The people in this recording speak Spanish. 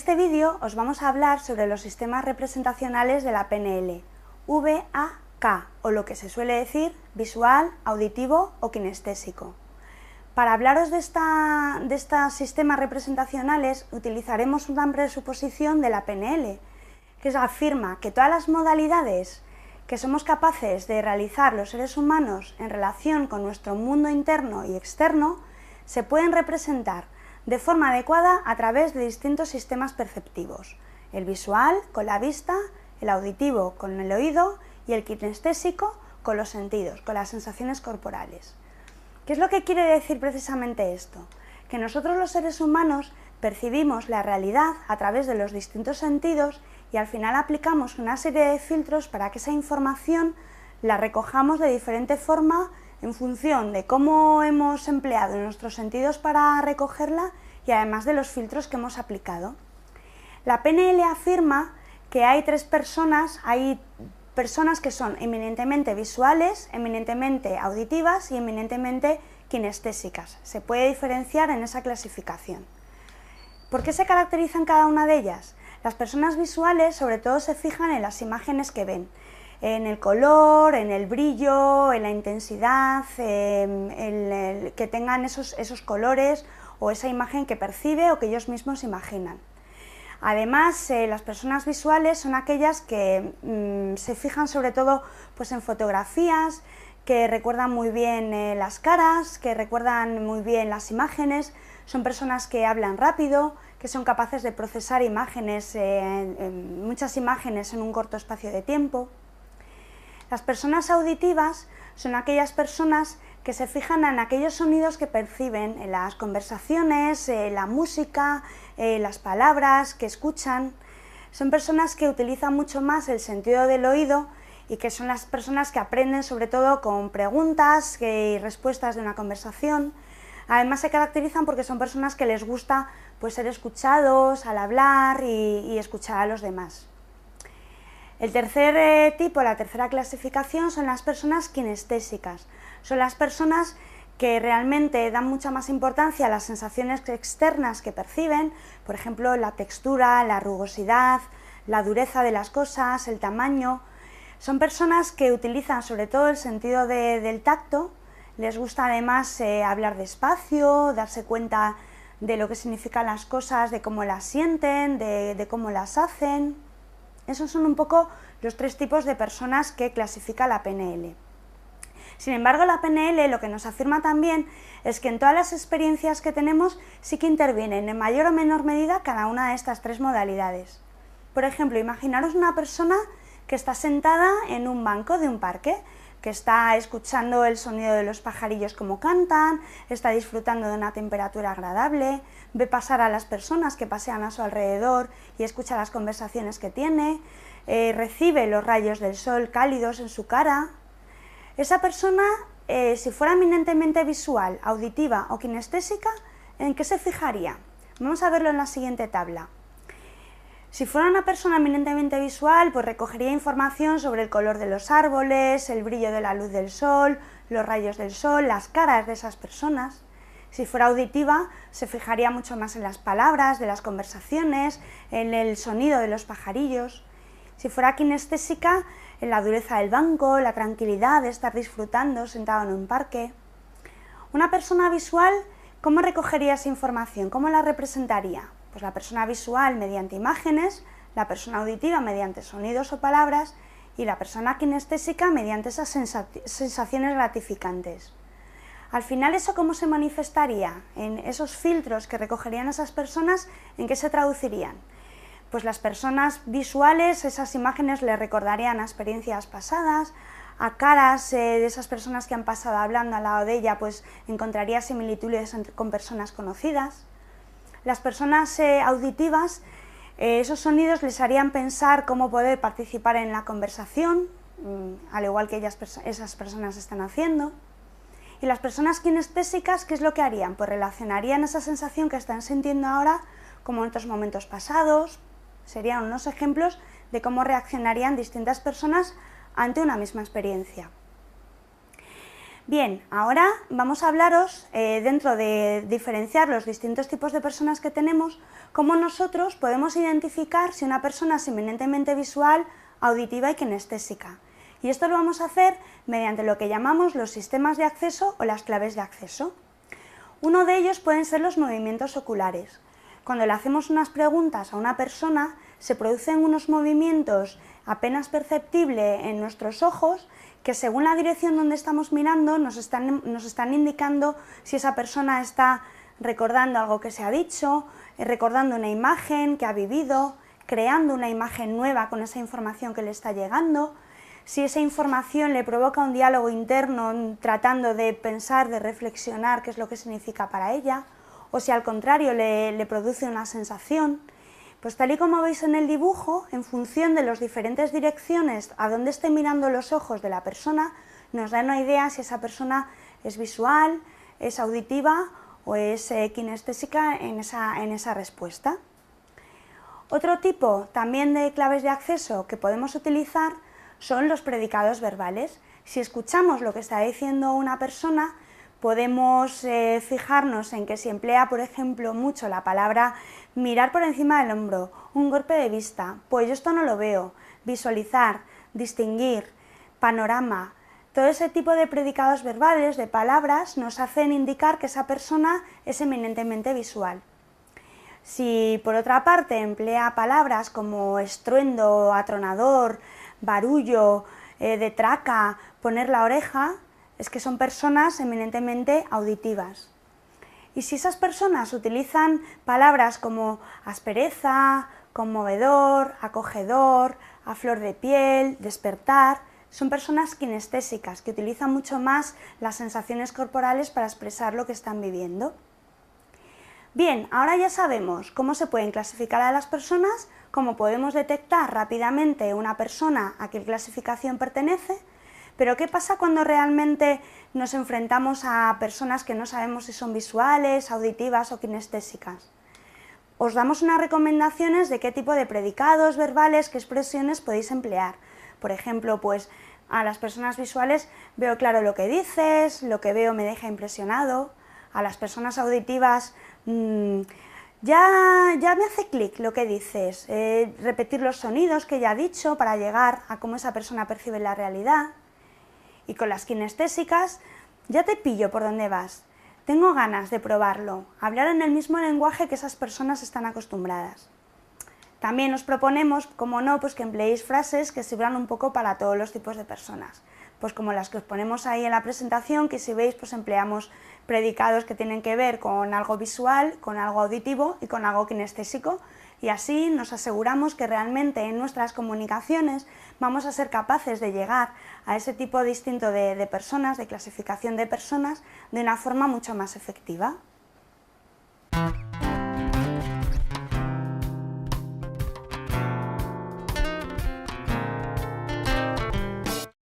este vídeo os vamos a hablar sobre los sistemas representacionales de la PNL, VAK, o lo que se suele decir visual, auditivo o kinestésico. Para hablaros de estos sistemas representacionales utilizaremos una presuposición de la PNL, que afirma que todas las modalidades que somos capaces de realizar los seres humanos en relación con nuestro mundo interno y externo se pueden representar de forma adecuada a través de distintos sistemas perceptivos: el visual con la vista, el auditivo con el oído y el kinestésico con los sentidos, con las sensaciones corporales. ¿Qué es lo que quiere decir precisamente esto? Que nosotros los seres humanos percibimos la realidad a través de los distintos sentidos y al final aplicamos una serie de filtros para que esa información la recojamos de diferente forma en función de cómo hemos empleado nuestros sentidos para recogerla y además de los filtros que hemos aplicado. La PNL afirma que hay personas que son eminentemente visuales, eminentemente auditivas y eminentemente kinestésicas. Se puede diferenciar en esa clasificación. ¿Por qué se caracterizan cada una de ellas? Las personas visuales sobre todo se fijan en las imágenes que ven, en el color, en el brillo, en la intensidad, que tengan esos colores o esa imagen que percibe o que ellos mismos imaginan. Además, las personas visuales son aquellas que se fijan sobre todo pues, en fotografías, que recuerdan muy bien las caras, que recuerdan muy bien las imágenes, son personas que hablan rápido, que son capaces de procesar imágenes, muchas imágenes en un corto espacio de tiempo. Las personas auditivas son aquellas personas que se fijan en aquellos sonidos que perciben en las conversaciones, la música, las palabras que escuchan. Son personas que utilizan mucho más el sentido del oído y que son las personas que aprenden sobre todo con preguntas y respuestas de una conversación. Además se caracterizan porque son personas que les gusta pues, ser escuchados al hablar y escuchar a los demás. El tercer tipo, la tercera clasificación, son las personas kinestésicas. Son las personas que realmente dan mucha más importancia a las sensaciones externas que perciben, por ejemplo, la textura, la rugosidad, la dureza de las cosas, el tamaño. Son personas que utilizan sobre todo el sentido del tacto, les gusta además hablar despacio, darse cuenta de lo que significan las cosas, de cómo las sienten, de cómo las hacen. Esos son un poco los tres tipos de personas que clasifica la PNL. Sin embargo, la PNL lo que nos afirma también es que en todas las experiencias que tenemos sí que intervienen en mayor o menor medida cada una de estas tres modalidades. Por ejemplo, imaginaros una persona que está sentada en un banco de un parque, que está escuchando el sonido de los pajarillos como cantan, está disfrutando de una temperatura agradable, ve pasar a las personas que pasean a su alrededor y escucha las conversaciones que tiene, recibe los rayos del sol cálidos en su cara. Esa persona, si fuera eminentemente visual, auditiva o kinestésica, ¿en qué se fijaría? Vamos a verlo en la siguiente tabla. Si fuera una persona eminentemente visual, pues recogería información sobre el color de los árboles, el brillo de la luz del sol, los rayos del sol, las caras de esas personas. Si fuera auditiva, se fijaría mucho más en las palabras de las conversaciones, en el sonido de los pajarillos. Si fuera kinestésica, en la dureza del banco, la tranquilidad de estar disfrutando sentado en un parque. Una persona visual, ¿cómo recogería esa información? ¿Cómo la representaría? Pues la persona visual mediante imágenes, la persona auditiva mediante sonidos o palabras y la persona kinestésica mediante esas sensaciones gratificantes. Al final, ¿eso cómo se manifestaría? En esos filtros que recogerían esas personas, ¿en qué se traducirían? Pues las personas visuales, esas imágenes les recordarían a experiencias pasadas, a caras de esas personas que han pasado hablando al lado de ella, pues encontraría similitudes con personas conocidas. Las personas auditivas, esos sonidos les harían pensar cómo poder participar en la conversación, al igual que esas personas están haciendo. Y las personas kinestésicas, ¿qué es lo que harían? Pues relacionarían esa sensación que están sintiendo ahora como en otros momentos pasados. Serían unos ejemplos de cómo reaccionarían distintas personas ante una misma experiencia. Bien, ahora vamos a hablaros, dentro de diferenciar los distintos tipos de personas que tenemos, cómo nosotros podemos identificar si una persona es eminentemente visual, auditiva y kinestésica. Y esto lo vamos a hacer mediante lo que llamamos los sistemas de acceso o las claves de acceso. Uno de ellos pueden ser los movimientos oculares. Cuando le hacemos unas preguntas a una persona, se producen unos movimientos apenas perceptibles en nuestros ojos que según la dirección donde estamos mirando nos están indicando si esa persona está recordando algo que se ha dicho, recordando una imagen que ha vivido, creando una imagen nueva con esa información que le está llegando, si esa información le provoca un diálogo interno tratando de pensar, de reflexionar qué es lo que significa para ella, o si al contrario le produce una sensación. Pues tal y como veis en el dibujo, en función de las diferentes direcciones a donde esté mirando los ojos de la persona, nos da una idea si esa persona es visual, es auditiva o es kinestésica en esa respuesta. Otro tipo también de claves de acceso que podemos utilizar son los predicados verbales. Si escuchamos lo que está diciendo una persona, podemos fijarnos en que si emplea, por ejemplo, mucho la palabra mirar por encima del hombro, un golpe de vista, pues yo esto no lo veo, visualizar, distinguir, panorama, todo ese tipo de predicados verbales, de palabras, nos hacen indicar que esa persona es eminentemente visual. Si por otra parte emplea palabras como estruendo, atronador, barullo, de traca, poner la oreja, es que son personas eminentemente auditivas. Y si esas personas utilizan palabras como aspereza, conmovedor, acogedor, a flor de piel, despertar, son personas kinestésicas que utilizan mucho más las sensaciones corporales para expresar lo que están viviendo. Bien, ahora ya sabemos cómo se pueden clasificar a las personas, cómo podemos detectar rápidamente una persona a qué clasificación pertenece, pero ¿qué pasa cuando realmente nos enfrentamos a personas que no sabemos si son visuales, auditivas o kinestésicas? Os damos unas recomendaciones de qué tipo de predicados verbales, qué expresiones podéis emplear. Por ejemplo, pues a las personas visuales veo claro lo que dices, lo que veo me deja impresionado. A las personas auditivas ya me hace clic lo que dices, repetir los sonidos que ya ha dicho para llegar a cómo esa persona percibe la realidad. Y con las kinestésicas ya te pillo por dónde vas, tengo ganas de probarlo, hablar en el mismo lenguaje que esas personas están acostumbradas. También os proponemos, como no, pues que empleéis frases que sirvan un poco para todos los tipos de personas. Pues como las que os ponemos ahí en la presentación, que si veis pues empleamos predicados que tienen que ver con algo visual, con algo auditivo y con algo kinestésico, y así nos aseguramos que realmente en nuestras comunicaciones vamos a ser capaces de llegar a ese tipo distinto de personas, de clasificación de personas, de una forma mucho más efectiva.